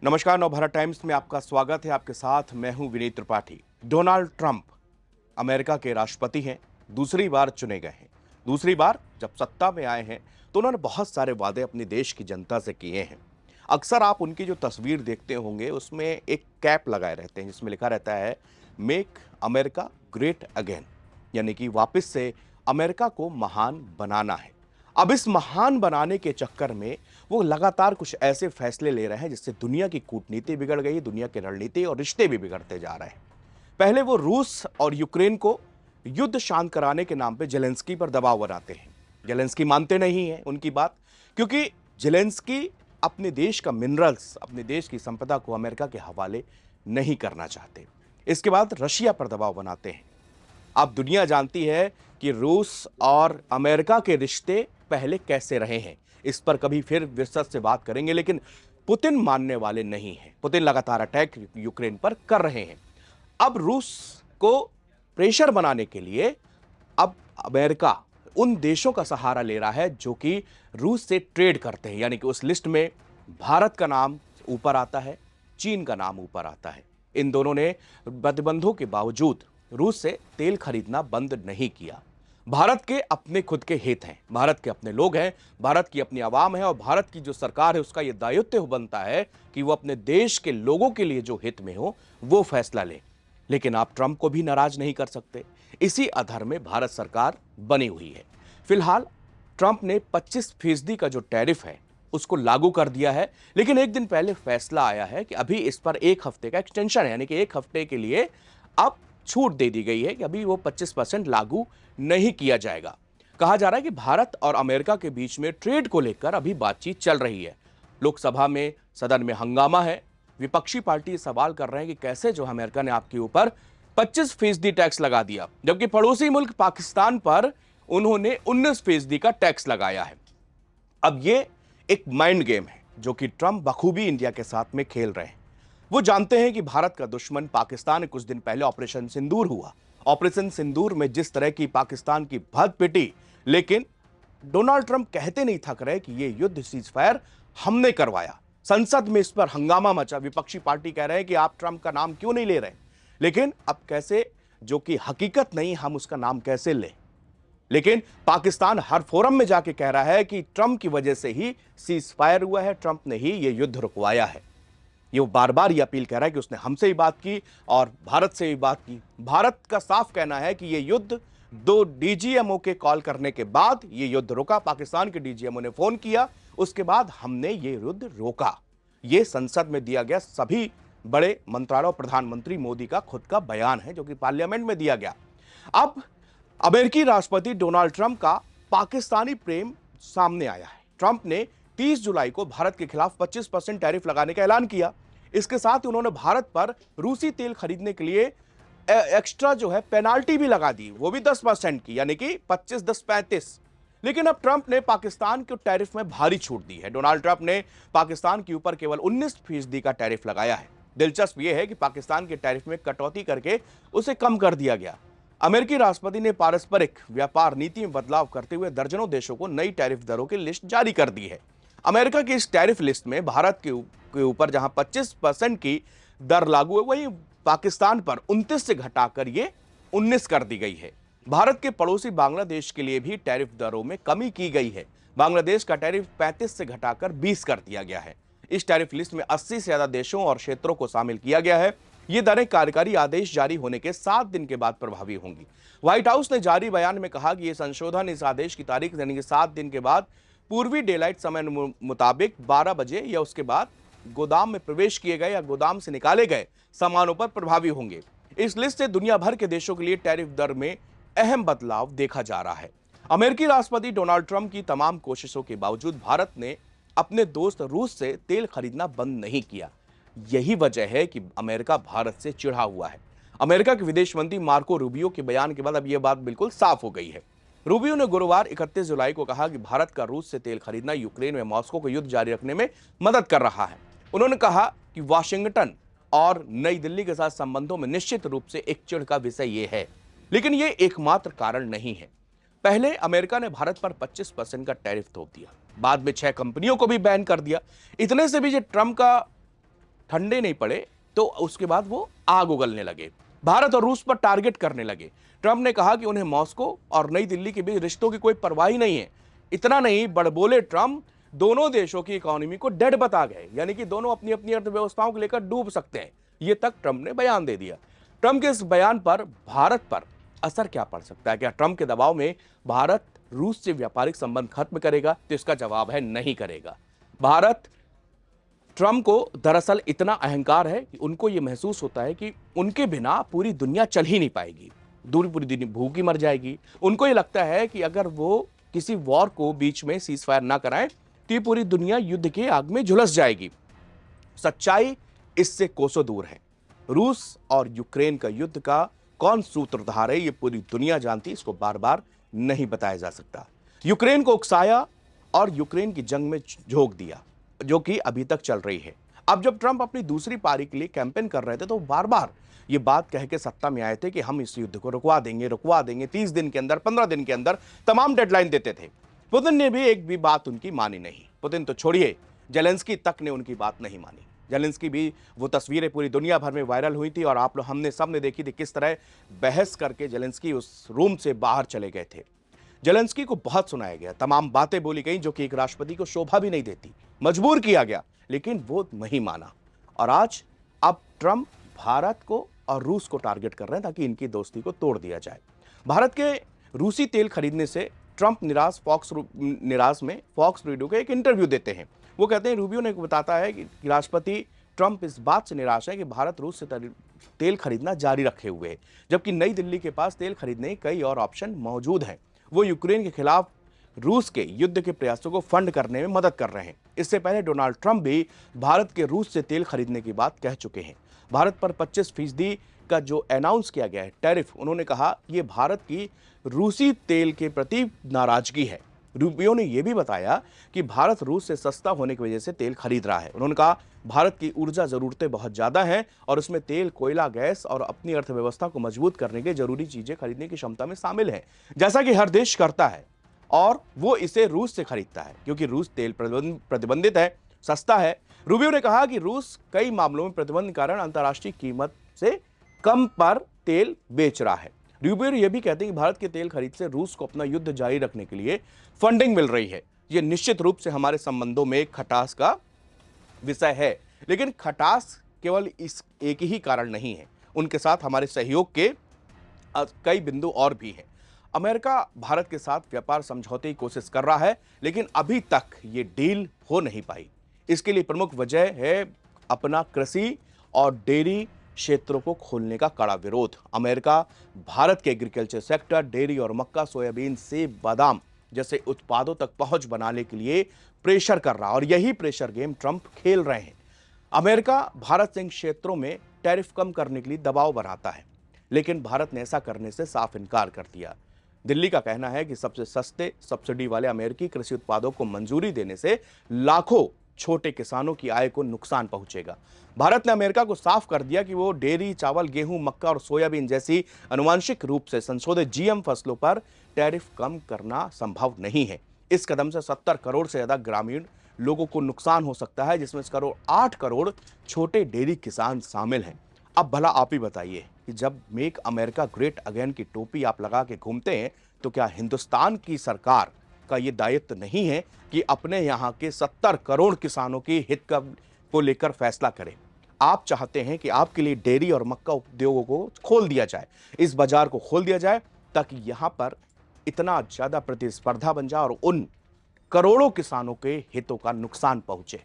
नमस्कार, नवभारत टाइम्स में आपका स्वागत है। आपके साथ मैं हूं Vineet Tripathi. Donald Trump America के राष्ट्रपति हैं, दूसरी बार चुने गए हैं। दूसरी बार जब सत्ता में आए हैं तो उन्होंने बहुत सारे वादे अपने देश की जनता से किए हैं। अक्सर आप उनकी जो तस्वीर देखते होंगे उसमें एक कैप लगाए रहते हैं जिसमें लिखा रहता है मेक अमेरिका ग्रेट अगेन, यानी कि वापस से अमेरिका को महान बनाना है। अब इस महान बनाने के चक्कर में वो लगातार कुछ ऐसे फैसले ले रहे हैं जिससे दुनिया की कूटनीति बिगड़ गई, दुनिया की रणनीति और रिश्ते भी बिगड़ते जा रहे हैं। पहले वो रूस और यूक्रेन को युद्ध शांत कराने के नाम पे जेलेंस्की पर दबाव बनाते हैं। जेलेंस्की मानते नहीं है उनकी बात, क्योंकि जेलेंस्की अपने देश का मिनरल्स, अपने देश की संपदा को अमेरिका के हवाले नहीं करना चाहते। इसके बाद रशिया पर दबाव बनाते हैं। अब दुनिया जानती है कि रूस और अमेरिका के रिश्ते पहले कैसे रहे हैं। इस पर कभी फिर विस्तृत से बात करेंगे, लेकिन पुतिन मानने वाले नहीं हैं। पुतिन लगातार अटैक यूक्रेन पर कर रहे हैं। अब रूस को प्रेशर बनाने के लिए अब अमेरिका उन देशों का सहारा ले रहा है जो कि रूस से ट्रेड करते हैं, यानी कि उस लिस्ट में भारत का नाम ऊपर आता है, चीन का नाम ऊपर आता है। इन दोनों ने प्रतिबंधों के बावजूद रूस से तेल खरीदना बंद नहीं किया। भारत के अपने खुद के हित हैं, भारत के अपने लोग हैं, भारत की अपनी आवाम है और भारत की जो सरकार है उसका यह दायित्व बनता है कि वो अपने देश के लोगों के लिए जो हित में हो वो फैसला ले। लेकिन आप ट्रंप को भी नाराज नहीं कर सकते। इसी आधार में भारत सरकार बनी हुई है। फिलहाल ट्रंप ने 25% का जो टैरिफ है उसको लागू कर दिया है, लेकिन एक दिन पहले फैसला आया है कि अभी इस पर एक हफ्ते का एक्सटेंशन है, यानी कि एक हफ्ते के लिए अब छूट दे दी गई है कि अभी वो 25% लागू नहीं किया जाएगा। कहा जा रहा है कि भारत और अमेरिका के बीच में ट्रेड को लेकर अभी बातचीत चल रही है। लोकसभा में, सदन में हंगामा है। विपक्षी पार्टी सवाल कर रहे हैं कि कैसे जो अमेरिका ने आपके ऊपर 25% टैक्स लगा दिया, जबकि पड़ोसी मुल्क पाकिस्तान पर उन्होंने 19% का टैक्स लगाया है। अब ये एक माइंड गेम है जो कि ट्रंप बखूबी इंडिया के साथ में खेल रहे हैं। वो जानते हैं कि भारत का दुश्मन पाकिस्तान है। कुछ दिन पहले ऑपरेशन सिंदूर हुआ। ऑपरेशन सिंदूर में जिस तरह की पाकिस्तान की भद पिटी, लेकिन डोनाल्ड ट्रंप कहते नहीं थक रहे कि ये युद्ध सीजफायर हमने करवाया। संसद में इस पर हंगामा मचा। विपक्षी पार्टी कह रहे हैं कि आप ट्रंप का नाम क्यों नहीं ले रहे, लेकिन अब कैसे, जो कि हकीकत नहीं, हम उसका नाम कैसे लें। लेकिन पाकिस्तान हर फोरम में जाके कह रहा है कि ट्रंप की वजह से ही सीजफायर हुआ है, ट्रंप ने ही ये युद्ध रुकवाया है। ये बार बार ये अपील कर रहा है कि उसने हमसे ही बात की और भारत से भी बात की। भारत का साफ कहना है कि ये युद्ध 2 डीजीएमओ के कॉल करने के बाद ये युद्ध रुका। पाकिस्तान के डीजीएमओ ने फोन किया, उसके बाद हमने ये युद्ध रोका। ये संसद में दिया गया सभी बड़े मंत्रालय, प्रधानमंत्री मोदी का खुद का बयान है जो कि पार्लियामेंट में दिया गया। अब अमेरिकी राष्ट्रपति डोनाल्ड ट्रंप का पाकिस्तानी प्रेम सामने आया है। ट्रंप ने 30 जुलाई को भारत के खिलाफ 25% टैरिफ लगाने का ऐलान किया। इसके साथ ही उन्होंने भारत पर रूसी तेल खरीदने के लिए एक्स्ट्रा जो है पेनाल्टी भी लगा दी, वो भी 10% की, यानी कि 25, 10, 35। लेकिन अब ट्रंप ने पाकिस्तान के टैरिफ में भारी छूट दी है। डोनाल्ड ट्रंप ने पाकिस्तान के ऊपर केवल 19% का टैरिफ लगाया है। दिलचस्प यह है कि पाकिस्तान के टैरिफ में कटौती करके उसे कम कर दिया गया। अमेरिकी राष्ट्रपति ने पारस्परिक व्यापार नीति में बदलाव करते हुए दर्जनों देशों को नई टैरिफ दरों की लिस्ट जारी कर दी है। अमेरिका की इस टैरिफ लिस्ट में भारत के ऊपर जहां 25% की दर लागू है, वहीं पाकिस्तान पर 29 से घटाकर ये 19 कर दी गई है। भारत के पड़ोसी बांग्लादेश के लिए भी टैरिफ दरों में कमी की गई है। बांग्लादेश का टैरिफ 35 से घटाकर 20 कर दिया गया है। इस टैरिफ लिस्ट में 80 से ज्यादा देशों और क्षेत्रों को शामिल किया गया है। ये दरें कार्यकारी आदेश जारी होने के 7 दिन के बाद प्रभावी होंगी। व्हाइट हाउस ने जारी बयान में कहा कि यह संशोधन इस आदेश की तारीख यानी कि 7 दिन के बाद पूर्वी डेलाइट समय मुताबिक 12 बजे या उसके बाद गोदाम में प्रवेश किए गए या गोदाम से निकाले गए सामानों पर प्रभावी होंगे। इस लिस्ट से दुनिया भर के देशों के लिए टैरिफ दर में अहम बदलाव देखा जा रहा है। अमेरिकी राष्ट्रपति डोनाल्ड ट्रंप की तमाम कोशिशों के बावजूद भारत ने अपने दोस्त रूस से तेल खरीदना बंद नहीं किया। यही वजह है कि अमेरिका भारत से चिढ़ा हुआ है। अमेरिका के विदेश मंत्री मार्को रूबियो के बयान के बाद अब यह बात बिल्कुल साफ हो गई है। रूबियो ने गुरुवार 31 जुलाई को कहा कि भारत का रूस से तेल खरीदना यूक्रेन में मॉस्को को युद्ध जारी रखने में मदद कर रहा है। उन्होंने कहा कि वाशिंगटन और नई दिल्ली के साथ संबंधों में निश्चित रूप से एक चिढ़ का विषय यह है, लेकिन यह एकमात्र कारण नहीं है। पहले अमेरिका ने भारत पर 25% का टैरिफ थोप दिया, बाद में 6 कंपनियों को भी बैन कर दिया। इतने से भी जो ट्रंप का ठंडे नहीं पड़े तो उसके बाद वो आग उगलने लगे, भारत और रूस पर टारगेट करने लगे। ट्रंप ने कहा कि उन्हें मॉस्को और नई दिल्ली के बीच रिश्तों की कोई परवाह ही नहीं है। इतना नहीं, बड़बोले ट्रंप दोनों देशों की इकोनॉमी को डेड बता गए, यानी कि दोनों अपनी अपनी अर्थव्यवस्थाओं को लेकर डूब सकते हैं। ये तक ट्रंप ने बयान दे दिया। ट्रंप के इस बयान पर भारत पर असर क्या पड़ सकता है? क्या ट्रंप के दबाव में भारत रूस से व्यापारिक संबंध खत्म करेगा? तो इसका जवाब है नहीं करेगा। भारत ट्रंप को दरअसल इतना अहंकार है कि उनको यह महसूस होता है कि उनके बिना पूरी दुनिया चल ही नहीं पाएगी, पूरी दुनिया भूखी मर जाएगी। उनको यह लगता है कि अगर वो किसी वॉर को बीच में सीज फायर ना कराएं तो ये पूरी दुनिया युद्ध की आग में झुलस जाएगी। सच्चाई इससे कोसों दूर है। रूस और यूक्रेन का युद्ध का कौन सूत्रधार है ये पूरी दुनिया जानती, इसको बार बार नहीं बताया जा सकता। यूक्रेन को उकसाया और यूक्रेन की जंग में झोंक दिया, जो कि अभी तक चल रही है। अब जब ट्रंप अपनी दूसरी पारी के लिए कैंपेन कर रहे थे तो बार बार ये बात कह के सत्ता में आए थे कि हम इस युद्ध को रुकवा देंगे 30 दिन के अंदर, 15 दिन के अंदर, तमाम डेडलाइन देते थे। पुतिन ने भी एक भी बात उनकी मानी नहीं। पुतिन तो छोड़िए, जेलेंस्की तक ने उनकी बात नहीं मानी। जेलेंस्की भी, वो तस्वीरें पूरी दुनिया भर में वायरल हुई थी और आप लोग हमने सबने देखी थी किस तरह बहस करके जेलेंस्की उस रूम से बाहर चले गए थे। जेलेंस्की को बहुत सुनाया गया, तमाम बातें बोली गई जो कि एक राष्ट्रपति को शोभा भी नहीं देती, मजबूर किया गया, लेकिन वो नहीं माना। और आज अब ट्रंप भारत को और रूस को टारगेट कर रहे हैं ताकि इनकी दोस्ती को तोड़ दिया जाए। भारत के रूसी तेल खरीदने से ट्रंप निराश में फॉक्स रेडियो को एक इंटरव्यू देते हैं। वो कहते हैं, रूबियो ने बताता है कि राष्ट्रपति ट्रंप इस बात से निराश है कि भारत रूस से तेल खरीदना जारी रखे हुए है, जबकि नई दिल्ली के पास तेल खरीदने के कई और ऑप्शन मौजूद हैं। वो यूक्रेन के खिलाफ रूस के युद्ध के प्रयासों को फंड करने में मदद कर रहे हैं। इससे पहले डोनाल्ड ट्रंप भी भारत के रूस से तेल खरीदने की बात कह चुके हैं। भारत पर 25% का जो अनाउंस किया गया है टैरिफ, उन्होंने कहा यह भारत की रूसी तेल के प्रति नाराजगी है। रूबियो ने यह भी बताया कि भारत रूस से सस्ता होने की वजह से तेल खरीद रहा है। उन्होंने कहा भारत की ऊर्जा जरूरतें बहुत ज्यादा हैं और उसमें तेल, कोयला, गैस और अपनी अर्थव्यवस्था को मजबूत करने के जरूरी चीजें खरीदने की क्षमता में शामिल है, जैसा कि हर देश करता है। और वो इसे रूस से खरीदता है क्योंकि रूस तेल प्रतिबंधित है, सस्ता है। रूबियो ने कहा कि रूस कई मामलों में प्रतिबंध के कारण अंतर्राष्ट्रीय कीमत से कम पर तेल बेच रहा है। रूबियो ये भी कहते हैं कि भारत के तेल खरीद से रूस को अपना युद्ध जारी रखने के लिए फंडिंग मिल रही है। यह निश्चित रूप से हमारे संबंधों में खटास का विषय है, लेकिन खटास केवल इस एक ही कारण नहीं है, उनके साथ हमारे सहयोग के कई बिंदु और भी हैं। अमेरिका भारत के साथ व्यापार समझौते की कोशिश कर रहा है, लेकिन अभी तक ये डील हो नहीं पाई। इसके लिए प्रमुख वजह है अपना कृषि और डेयरी क्षेत्रों को खोलने का कड़ा विरोध। अमेरिका भारत के एग्रीकल्चर सेक्टर, डेयरी और मक्का, सोयाबीन, सेब, बादाम जैसे उत्पादों तक पहुंच बनाने के लिए प्रेशर कर रहा है और यही प्रेशर गेम ट्रंप खेल रहे हैं। अमेरिका भारत से इन क्षेत्रों में टैरिफ कम करने के लिए दबाव बनाता है, लेकिन भारत ने ऐसा करने से साफ इनकार कर दिया। दिल्ली का कहना है कि सबसे सस्ते सब्सिडी वाले अमेरिकी कृषि उत्पादों को मंजूरी देने से लाखों छोटे किसानों की आय को नुकसान पहुंचेगा। भारत ने अमेरिका को साफ कर दिया कि वो डेयरी, चावल, गेहूं, मक्का और सोयाबीन जैसी आनुवांशिक रूप से संशोधित जीएम फसलों पर टैरिफ कम करना संभव नहीं है। इस कदम से 70 करोड़ से ज्यादा ग्रामीण लोगों को नुकसान हो सकता है, जिसमें 8 करोड़ छोटे डेयरी किसान शामिल हैं। अब भला आप ही बताइए कि जब मेक अमेरिका ग्रेट अगेन की टोपी आप लगा के घूमते हैं तो क्या हिंदुस्तान की सरकार का ये दायित्व नहीं है कि अपने यहाँ के 70 करोड़ किसानों के हित को लेकर फैसला करे? आप चाहते हैं कि आपके लिए डेयरी और मक्का उद्योगों को खोल दिया जाए, इस बाजार को खोल दिया जाए ताकि यहाँ पर इतना ज्यादा प्रतिस्पर्धा बन जाए और उन करोड़ों किसानों के हितों का नुकसान पहुंचे।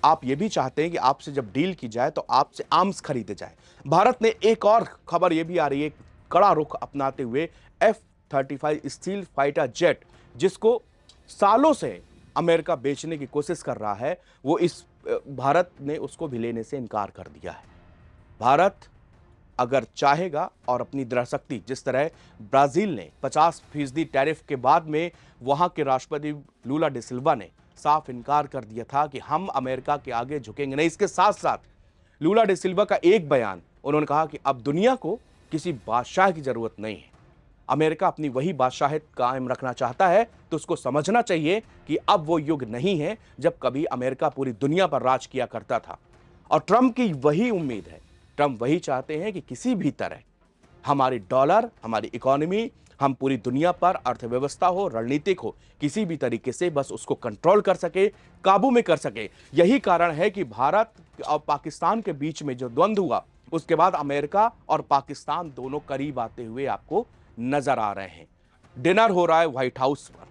आप ये भी चाहते हैं कि आपसे जब डील की जाए तो आपसे आर्म्स खरीदे जाए। भारत ने एक और खबर ये भी आ रही है, कड़ा रुख अपनाते हुए F-35 स्टील फाइटर जेट, जिसको सालों से अमेरिका बेचने की कोशिश कर रहा है, वो इस भारत ने उसको भी लेने से इनकार कर दिया है। भारत अगर चाहेगा और अपनी दृढ़शक्ति, जिस तरह ब्राजील ने 50% टैरिफ के बाद में वहां के राष्ट्रपति लूला डी सिल्वा ने साफ इनकार कर दिया था कि हम अमेरिका के आगे झुकेंगे नहीं। इसके साथ साथ लूला डी सिल्वा का एक बयान, उन्होंने कहा कि अब दुनिया को किसी बादशाह की जरूरत नहीं है। अमेरिका अपनी वही बादशाहियत कायम रखना चाहता है तो उसको समझना चाहिए कि अब वो युग नहीं है जब कभी अमेरिका पूरी दुनिया पर राज किया करता था। और ट्रंप की वही उम्मीद है। ट्रंप वही चाहते हैं कि किसी भी तरह हमारी डॉलर, हमारी इकोनॉमी, हम पूरी दुनिया पर अर्थव्यवस्था हो, रणनीतिक हो, किसी भी तरीके से बस उसको कंट्रोल कर सके, काबू में कर सके। यही कारण है कि भारत और पाकिस्तान के बीच में जो द्वंद्व हुआ, उसके बाद अमेरिका और पाकिस्तान दोनों करीब आते हुए आपको नजर आ रहे हैं। डिनर हो रहा है व्हाइट हाउस पर,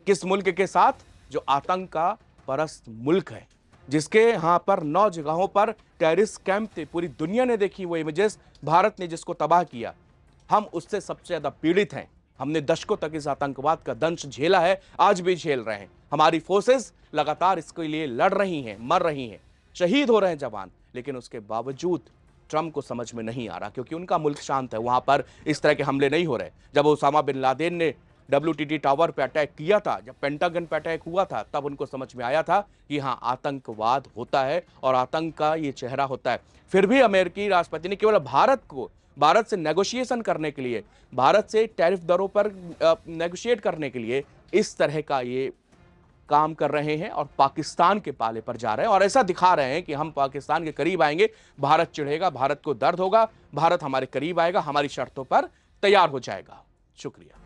किस मुल्क के साथ? जो आतंक का परस्त मुल्क है, जिसके यहां पर 9 जगहों पर टेररिस्ट कैंप थे। पूरी दुनिया ने देखी वो इमेजेस, भारत ने जिसको तबाह किया। हम उससे सबसे ज्यादा पीड़ित हैं। हमने दशकों तक इस आतंकवाद का दंश झेला है, आज भी झेल रहे हैं। हमारी फोर्सेस लगातार इसके लिए लड़ रही हैं, मर रही हैं, शहीद हो रहे हैं जवान, लेकिन उसके बावजूद ट्रंप को समझ में नहीं आ रहा, क्योंकि उनका मुल्क शांत है, वहां पर इस तरह के हमले नहीं हो रहे। जब ओसामा बिन लादेन ने WTT टावर पे अटैक किया था, जब पेंटागन पे अटैक हुआ था, तब उनको समझ में आया था कि हाँ, आतंकवाद होता है और आतंक का ये चेहरा होता है। फिर भी अमेरिकी राष्ट्रपति ने केवल भारत से नेगोशिएशन करने के लिए, भारत से टैरिफ दरों पर नेगोशिएट करने के लिए इस तरह का ये काम कर रहे हैं और पाकिस्तान के पाले पर जा रहे हैं और ऐसा दिखा रहे हैं कि हम पाकिस्तान के करीब आएंगे, भारत चिढ़ेगा, भारत को दर्द होगा, भारत हमारे करीब आएगा, हमारी शर्तों पर तैयार हो जाएगा। शुक्रिया।